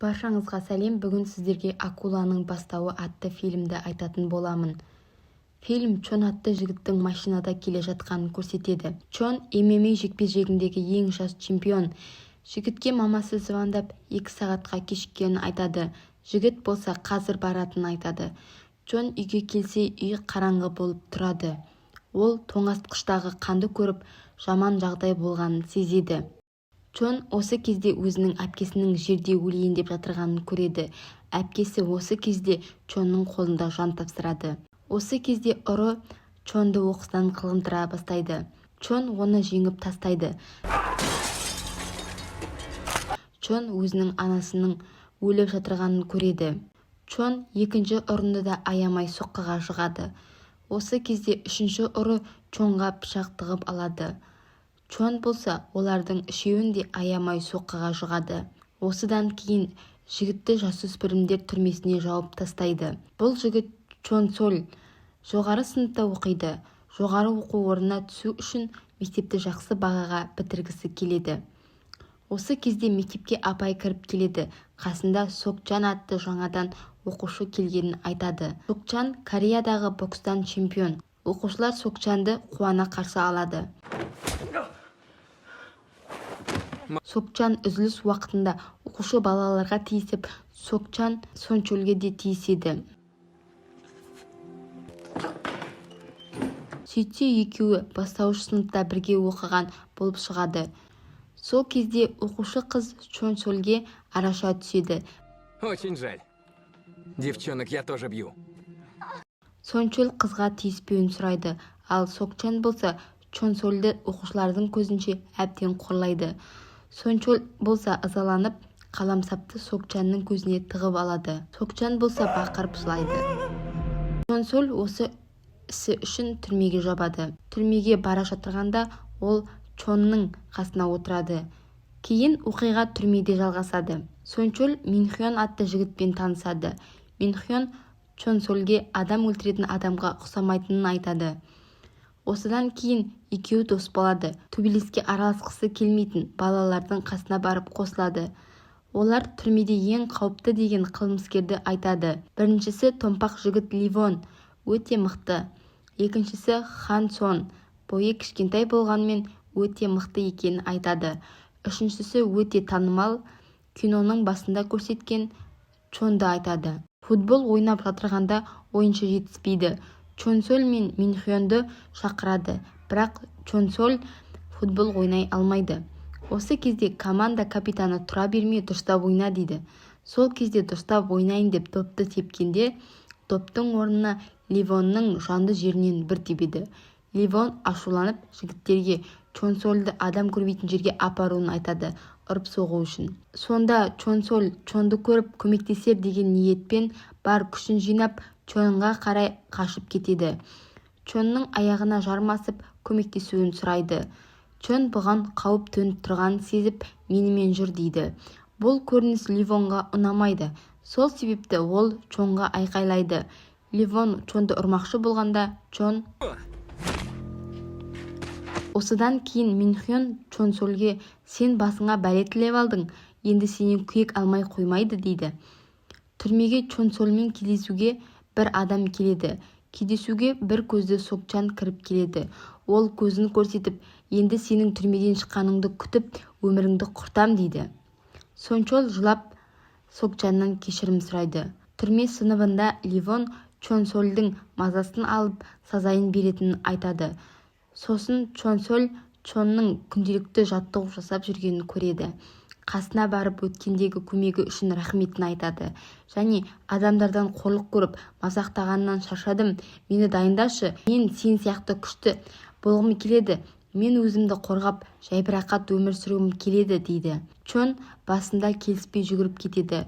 Баршаңызға сәлем. Бүгін сіздерге «Акуланың бастауы» атты фильмді айтатын боламын. Фильм Чон атты жігіттің машинада келе жатқанын көрсетеді. Чон MMA жекпе-жегіндегі ең жас чемпион. Жігітке мамасы звондап 2 сағатқа кешіккенін айтады. Жігіт болса қазір баратынын айтады. Чон үйге келсе үй қараңғы болып тұрады. Ол тоңазытқыштағы қанды көріп жаман жағдай болғанын сезеді. Чон осы кезде өзінің әпкесінің жерде өлейін деп жатырғанын көреді. Әпкесі осы кезде Чонның қолында жан тапсырады. Осы кезде ұры Чонды оқыстан қылғындыра бастайды. Чон оны жеңіп тастайды. Чон өзінің анасының өліп жатырғанын көреді. Чон екінші ұрынды да аямай соққыға жығады. Осы кезде үшінші ұры Чонға пышақ тығып алады. Чон болса олардың үшеуін де аямай соққыға жығады. Осыдан кейін жігітті жасөспірімдер түрмесіне жауып тастайды. Бұл жігіт Чон Соль жоғары сыныпта оқиды. Жоғары оқу орнына түсу үшін мектепті жақсы бағаға бітіргісі келеді. Осы кезде мектепке апай кіріп келеді. Қасында Сокчан атты жаңадан оқушы келгенін айтады. Сокчан Кореядағы бокстан чемпион. Оқушылар Сокчанды қуана қарсы алады. Сокчан үзіліс уақытында оқушы балаларға тиісіп, Сокчан Сончольге де тиіседі. Сөйтсе екеуі бастауыш сыныпта бірге оқыған болып шығады. Сол кезде оқушы қыз Чон Сольге араша түседі. Очень жаль. Девчонок я тоже бью. Сончол қызға тиіспеуін сұрайды, ал Сокчан болса Чон Сольді оқушылардың көзінше әбден қорлайды. Сончол болса ызаланып, қаламсапты Сокчанның көзіне тығып алады. Сокчан болса бақырып жылайды. Чон Соль осы ісі үшін түрмеге жабады. Түрмеге бара жатырғанда ол Чонның қасына отырады. Кейін оқиға түрмеде жалғасады. Сончол Минхён атты жігітпен танысады. Минхён Чон Сольге адам өлтіретін адамға ұқсамайтынын айтады. Осыдан кейін екеуі дос болады. Төбелеске араласқысы келмейтін балалардың қасына барып қосылады. Олар түрмеде ең қауіпті деген қылмыскерді айтады. Біріншісі томпақ жігіт Ливон, өте мықты. Екіншісі Хан Сон, бойы кішкентай болғанмен өте мықты екенін айтады. Үшіншісі өте танымал, киноның басында көрсеткен Чонды айтады. Футбол ойнап жатырғанда ойыншы жетіспейді. Чон Соль мен Минхёнды шақырады, бірақ Чон Соль футбол ойнай алмайды. Осы кезде команда капитаны тұра бермей дұрыстап ойна дейді. Сол кезде дұрыстап ойнайын деп топты тепкенде, топтың орнына Ливонның жанды жерінен бір тебеді. Ливон ашуланып жігіттерге Чон Сольді адам көрмейтін жерге апаруын айтады, ұрып соғу үшін. Сонда Чон Соль Чонды көріп көмектесер деген ниетпен бар күшін жинап Чонға қарай қашып кетеді. Чонның аяғына жармасып көмектесуін сұрайды. Чон бұған қауіп төніп тұрғанын сезіп, менімен жүр дейді. Бұл көрініс Ливонға ұнамайды. Сол себепті ол Чонға айқайлайды. Ливон Чонды ұрмақшы болғанда Чон... Осыдан кейін Минхён Чон Сольге сен басыңа бәле тілеп алдың, енді сенен күйек алмай қоймайды дейді. Түрмеге Чон Сольмен кездесуге бір адам келеді. Кездесуге бір көзді Сокчан кіріп келеді. Ол көзін көрсетіп, енді сенің түрмеден шыққаныңды күтіп, өміріңді құртам дейді. Сончол жылап Сокчаннан кешірім сұрайды. Түрме сыныбында Ливон Чон Сольдің мазасын алып сазайын беретінін айтады. Сосын Чон Соль Чонның күнделікті жаттығу жасап жүргенін көреді. Қасына барып өткендегі көмегі үшін рахметін айтады. Және адамдардан қорлық көріп, мазақтағаннан шаршадым, мені дайындашы, мен сен сияқты күшті болғым келеді, мен өзімді қорғап, жайбарақат өмір сүруім келеді дейді. Чон басында келіспей жүгіріп кетеді.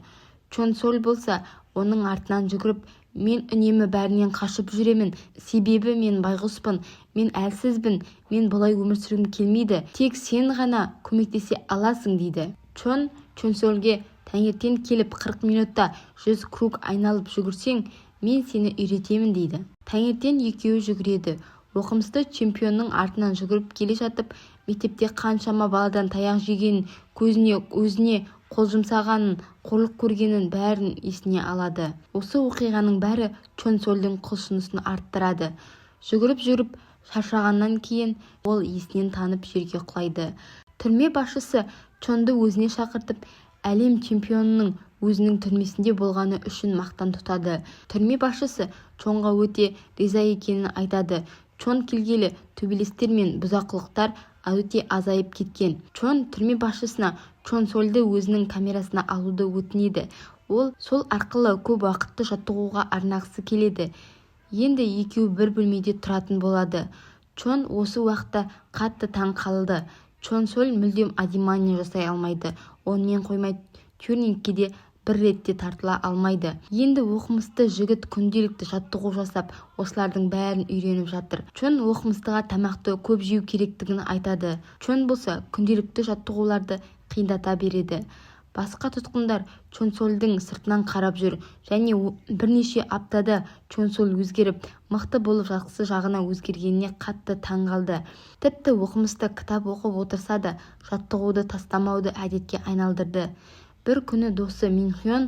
Чон Соль болса оның артынан жүгіріп, мен үнемі бәрінен қашып жүремін, себебі мен байғұспын, мен әлсізбін, мен бұлай өмір сүргім келмейді, тек сен ғана көмектесе аласың дейді. Чон Сольге таңертең келіп 40 минутта 100 круг айналып жүгірсең, мен сені үйретемін дейді. Таңертең екеуі жүгіреді. Оқымысты чемпионның артынан жүгіріп келе жатып, мектепте қаншама баладан таяқ жегенін, өзіне қол жұмсағанын, қорлық көргенін бәрін есіне алады. Осы оқиғаның бәрі Чон Сольдің құлшынысын арттырады. Жүгіріп жүріп шаршағаннан кейін ол есінен танып жерге құлайды. Түрме басшысы Чонды өзіне шақыртып, әлем чемпионының өзінің түрмесінде болғаны үшін мақтан тұтады. Түрме басшысы Чонға өте риза екенін айтады. Чон келгелі төбелестер мен бұзақылықтар өте азайып кеткен. Чон түрме басшысына Чон Сольді өзінің камерасына алуды өтінеді. Ол сол арқылы көп уақытты жаттығуға арнағысы келеді. Енді екеуі бір бөлмеде тұратын болады. Чон осы уақытта қатты таң қалды. Чон Соль мүлдем адимания жасай алмайды. Онымен қоймай тюрингке де бір ретте тартыла алмайды. Енді оқымысты жігіт күнделікті жаттығу жасап, осылардың бәрін үйреніп жатыр. Чон оқымыстыға тамақты көп жеу керектігін айтады. Чон болса күнделікті жаттығуларды қиындата береді. Басқа тұтқындар Чон Сольдің сыртынан қарап жүр, және бірнеше аптада Чон Соль өзгеріп, мықты болып жақсы жағына өзгергеніне қатты таң қалды. Тіпті оқымысты кітап оқып отырса да, жаттығуды тастамауды әдетке айналдырды. Бір күні досы Мин Хён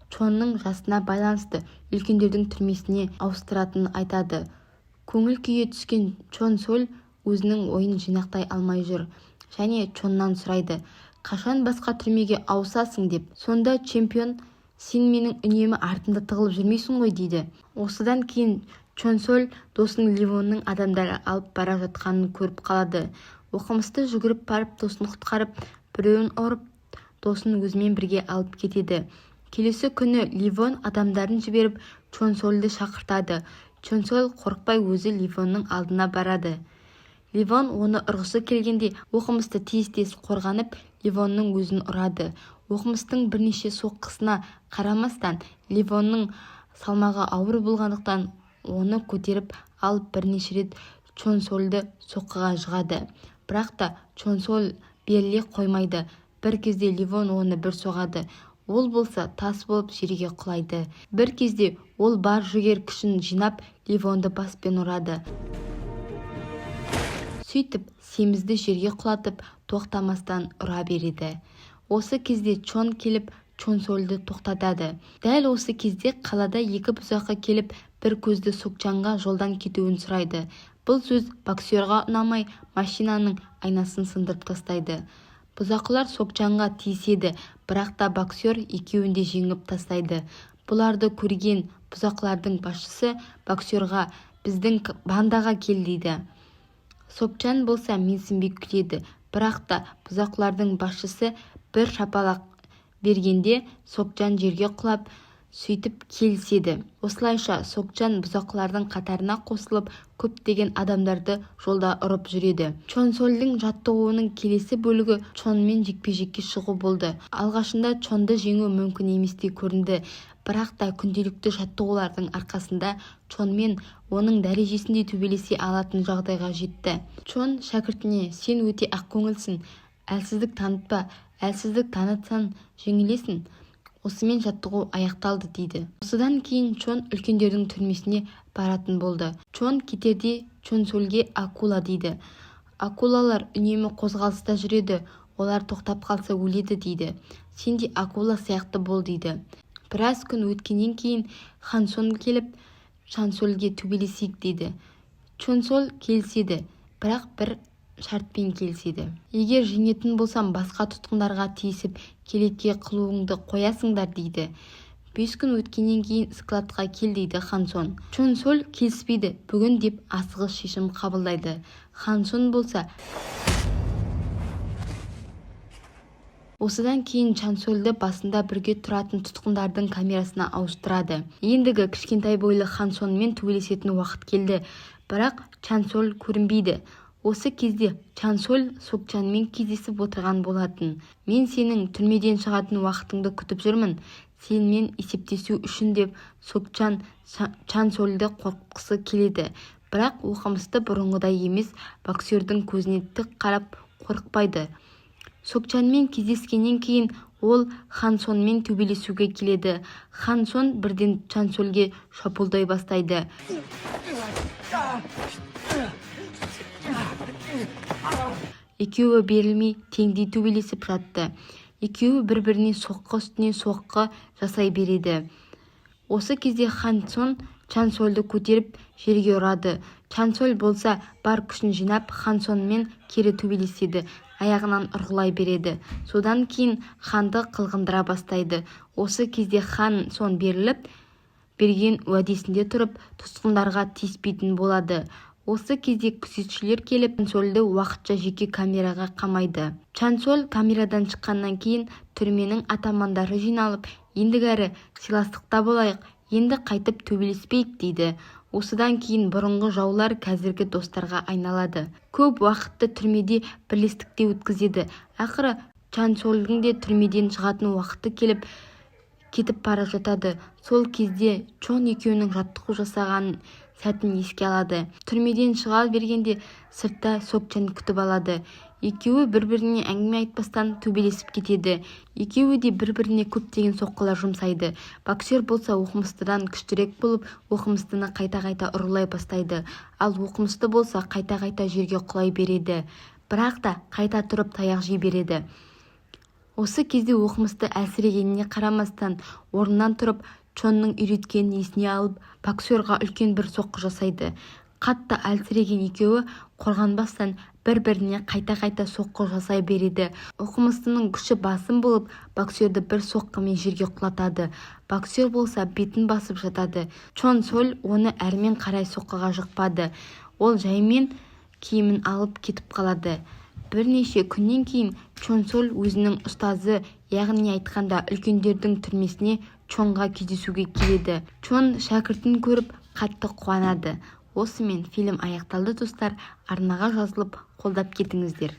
Чонның жасына байланысты үлкендердің түрмесіне ауыстыратынын айтады. Көңіл күйе түскен Чон Соль өзінің ойын жинақтай алмай жүр, және Чоннан сұрайды: «Қашан басқа түрмеге ауысасың?» деп. Сонда чемпион: «Сен менің үнемі артымда тығылып жүрмейсің ғой?» дейді. Осыдан кейін Чон Соль досын Ливонның адамдары алып бара жатқанын көріп қалады. Оқымысты жүгіріп барып досын құтқарып, біреуін ұрып, досын өзімен бірге алып кетеді. Келесі күні Ливон адамдарын жіберіп Чон Сольді шақыртады. Чон Соль қорықпай өзі Ливонның алдына барады. Ливон оны ұрғысы келгенде оқымысты тез-тез қорғанып, Ливонның өзін ұрады. Оқымыстың бірнеше соққысына қарамастан, Ливонның салмағы ауыр болғандықтан оны көтеріп алып бірнеше рет Чон Сольді соққыға жығады. Бірақ та Чон Соль беріле қоймайды. Бір кезде Ливон оны бір соғады. Ол болса тас болып жерге құлайды. Бір кезде ол бар жігер күшін жинап Ливонды баспен ұрады. Сөйтіп, семізді жерге құлатып, тоқтамастан ұра береді. Осы кезде Чон келіп, Чон Сольді тоқтатады. Дәл осы кезде қалада екі бұзақы келіп, бір көзді Сокчанға жолдан кетуін сұрайды. Бұл сөз боксерға ұнамай, машинаның айнасын сындырып тастайды. Бұзақылар Сокчанға тиіседі, бірақ та боксер екеуін де жеңіп тастайды. Бұларды көрген бұзақылардың басшысы боксерға: «Біздің бандаға кел» дейді. Сокчан болса менсінбей күледі, бірақ та бұзақылардың басшысы бір шапалақ бергенде Сокчан жерге құлап, сөйтіп келіседі. Осылайша Сокчан бұзақылардың қатарына қосылып, көптеген адамдарды жолда ұрып жүреді. Чон Сольдің жаттығуының келесі бөлігі Чонмен жекпе-жекке шығу болды. Алғашында Чонды жеңу мүмкін еместей көрінді, бірақ та күнделікті жаттығулардың арқасында Чонмен оның дәрежесінде төбелесе алатын жағдайға жетті. Чон шәкіртіне: «Сен өте ақкөңілсің, әлсіздік танытпа, әлсіздік танытсаң жеңілесің». Осымен жаттығу аяқталды дейді. Осыдан кейін Чон үлкендердің түрмесіне баратын болды. Чон кетерде Чон Сольге акула дейді. Акулалар үнемі қозғалыста жүреді, олар тоқтап қалса өледі дейді. Сен де акула сияқты бол дейді. Біраз күн өткеннен кейін Хан Сон келіп, Чон Сольге төбелесейік дейді. Чон Соль келіседі, бірақ бір шартпен келіседі: «Егер жеңетін болсам, басқа тұтқындарға тиісіп, келекке қылуыңды қоясыңдар» дейді. 5 күн өткеннен кейін складқа кел дейді Хан Сон. Чон Соль келіспейді, бүгін деп асығыс шешім қабылдайды. Хан Сон болса осыдан кейін Чон Сольді басында бірге тұратын тұтқындардың камерасына ауыстырады. Ендігі кішкентай бойлы Хан Сонмен төбелесетін уақыт келді, бірақ Чон Соль көрінбейді. Осы кезде Чон Соль Сокчанмен кездесіп отырған болатын. «Мен сенің түрмеден шығатын уақытыңды күтіп жүрмін, сенімен есептесу үшін» деп Сокчан Чон Сольді қорқытқысы келеді. Бірақ оқымысты бұрынғыдай емес, боксердің көзіне тік қарап қорықпайды. Сокчанмен кездескеннен кейін ол Хан Сонмен төбелесуге келеді. Хан Сон бірден Чон Сольге шабуылдай бастайды. Екеуі берілмей теңдей төбелесіп жатты. екеуі бір-біріне соққы үстіне соққы жасай береді. Осы кезде Хан Сон Чан Сольді көтеріп жерге ұрады. Чан Соль болса бар күшін жинап Хан Сонмен кері төбелеседі, аяғынан ұрғылай береді. Содан кейін ханды қылғындыра бастайды. Осы кезде Хан Сон берген уәдесінде тұрып тұтқындарға тиіспейтін болады. Осы кезде күзетшілер келіп Чан Сольді уақытша жеке камераға қамайды. Чан Соль камерадан шыққаннан кейін түрменің атамандары жиналып, ендігәрі сыйластықта болайық, енді қайтып төбелеспейік дейді. Осыдан кейін бұрынғы жаулар қазіргі достарға айналады. Көп уақытты түрмеде бірлестікте өткізеді. Ақыры Чан Сольдің де түрмеден шығатын уақыты кетіп бара жатады. Сол кезде Чон екеуінің жаттығу жасаған сәтін еске алады. Түрмеден шыға бергенде сыртта Сокчан күтіп алады. Екеуі бір-біріне әңгіме айтпастан төбелесіп кетеді. Екеуі де бір-біріне көптеген соққылар жұмсайды. Боксер болса оқымыстыдан күштірек болып, оқымыстыны қайта-қайта ұрғылай бастайды. Ал оқымысты болса қайта-қайта жерге құлай береді. Бірақ та қайта тұрып таяқ жей береді. Осы кезде оқымысты әлсірегеніне қарамастан орнынан тұрып, Чонның үйреткенін есіне алып, боксерға үлкен бір соққы жасайды. Қатты әлсіреген екеуі қорғанбастан бір-біріне қайта-қайта соққы жасай береді. Оқымыстының күші басым болып, боксерді бір соққымен жерге құлатады. Боксер болса бетін басып жатады. Чон Соль оны әрмен қарай соққыға жықпады. Ол жаймен киімін алып кетіп қалады. Бірнеше күннен кейін Чон Соль өзінің ұстазы, яғни айтқанда үлкендердің түрмесіне Чонға кездесуге келеді. Чон шәкіртін көріп қатты қуанады. Осымен фильм аяқталды достар. Арнаға жазылып қолдап кетіңіздер.